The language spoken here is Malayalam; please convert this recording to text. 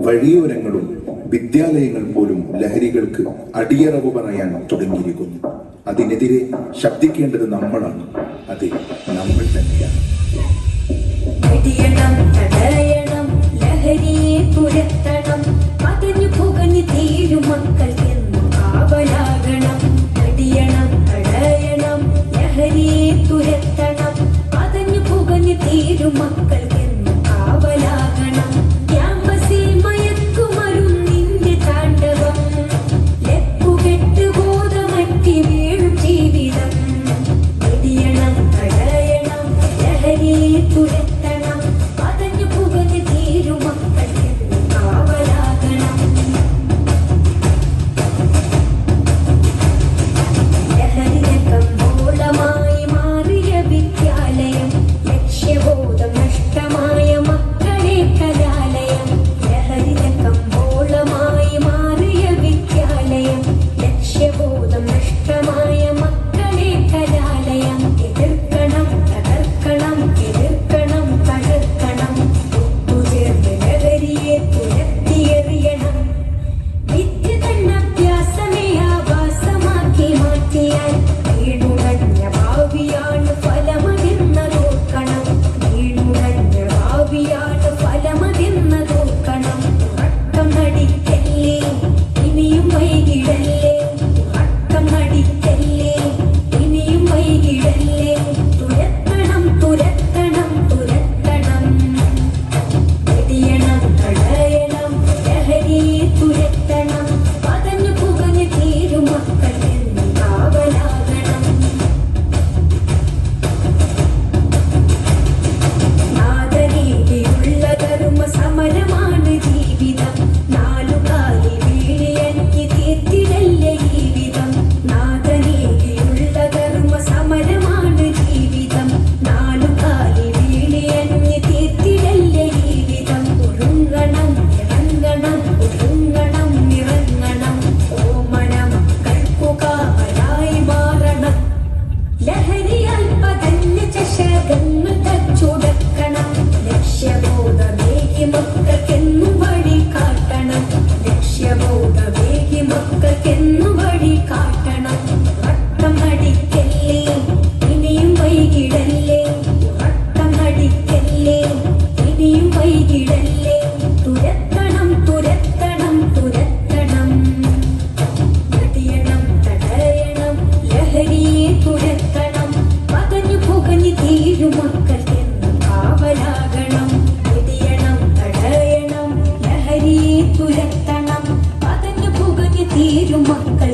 വഴിയോരങ്ങളും വിദ്യാലയങ്ങൾ പോലും ലഹരികൾക്ക് അടിയറവ് പറയാൻ തുടങ്ങിയിരിക്കുന്നു. അതിനെതിരെ ശബ്ദിക്കേണ്ടത് നമ്മളാണ്. അതെ, നമ്മൾ തന്നെയാണ്. ലഹരിയെ തുരത്തണം, പതഞ്ഞു പുകഞ്ഞു തീരും മക്കൾക്കെന്നും കാവലാകണം. തടിയണം, തടയണം, ലഹരിയെ തുരത്തണം, പതഞ്ഞു പുകഞ്ഞു തീരും മക്കൾക്കെന്നും കാവലാകണം. ക്യാമ്പസിൽ മയക്കുമരുന്നിന്റെ താണ്ഡവം, ലെപ്പുകെട്ട് ബോധമറ്റി വീഴും ജീവിതം. തടിയണം, തടയണം, ലഹരിയെ തുരത്തണം, പതഞ്ഞു പുകഞ്ഞു തീരും മക്കൾക്കെന്നും കാവലാകണം. ലഹരിയെ കമ്പോളമായി മാറിയ വിദ്യാലയം, ലക്ഷ്യബോധം നഷ്ടമായ മക്കളെ കലാലയം. ലഹരിയെ കമ്പോളമായി മാറിയ വിദ്യാലയം, ലക്ഷ്യബോധം നഷ്ടമായ മക്കളെ കലാലയം. എതിർക്കണം, തകർക്കണം, എതിർക്കണം, തകർക്കണം, ഒത്തുചേർന്ന് ലഹരിയെ തുരത്തിയെറിയണം. വിദ്യ തന്നഭ്യാസമേ ആവാസമാക്കി മാറ്റിയാൽ വീണുടഞ്ഞ ഭാവിയാണ് ഫലമതെന്നതോർക്കണം. വീണുടഞ്ഞ ഭാവിയാണ് ഫലമതെന്നതോർക്കണം. ഉറക്കം നടിക്കല്ലേ, ഇനിയും വൈകിടല്ലേ. ഉറക്കം നടിക്കല്ലേ, ഇനിയും വൈകിടല്ലേ. തുരത്തണം, തുരത്തണം, തുരത്തണം. തടിയണം, തടയണം, ലഹരിയെ തുരത്തണം, പതഞ്ഞു പുകഞ്ഞു തീരും മക്കൾക്കെന്നും കാവലാകണം. നാദനീതിയുള്ള ധർമ്മ സമരമാണ് ജീവിതം. നാലുകാലി വീണിയഞ്ഞി തീർത്തിടല്ലേ ഈ വിധം. നാദനീതിയുള്ള ധർമ്മ സമരമാണ് ജീവിതം. നാലുകാലി വീണിയഞ്ഞി തീർത്തിടല്ലേ ഈ വിധം. ഒരുങ്ങണം, ഇറങ്ങണം, ഒരുങ്ങണം, ഇറങ്ങണം. ഓമനം മക്കൾക്കു കാവലായി മാറണം. ലഹരിയാൽ പതഞ്ഞ ചഷകങ്ങൾ തച്ചുടക്കണം. ലക്ഷ്യബോധമേകി മക്കൾക്കെന്നും വഴി കാട്ടണം. ലക്ഷ്യബോധമേകി മക്കൾക്കെന്നും വഴി കാട്ടണം. ഉറക്കം നടിക്കല്ലേ, ഇനിയും വൈകിടല്ലേ. ഉറക്കം നടിക്കല്ലേ, ഇനിയും വൈകിടല്ലേ. തുരത്തണം, തുരത്തണം, തുരത്തണം. തടിയണം, തടയണം, ലഹരിയെ തുരത്തണം, പതഞ്ഞു പുകഞ്ഞു തീരും മക്കൾക്കെന്നും കാവലാകണം. തടിയണം, തടയണം, ലഹരിയെ തുരത്തണം, പതഞ്ഞു പുകഞ്ഞു തീരും മക്കൾ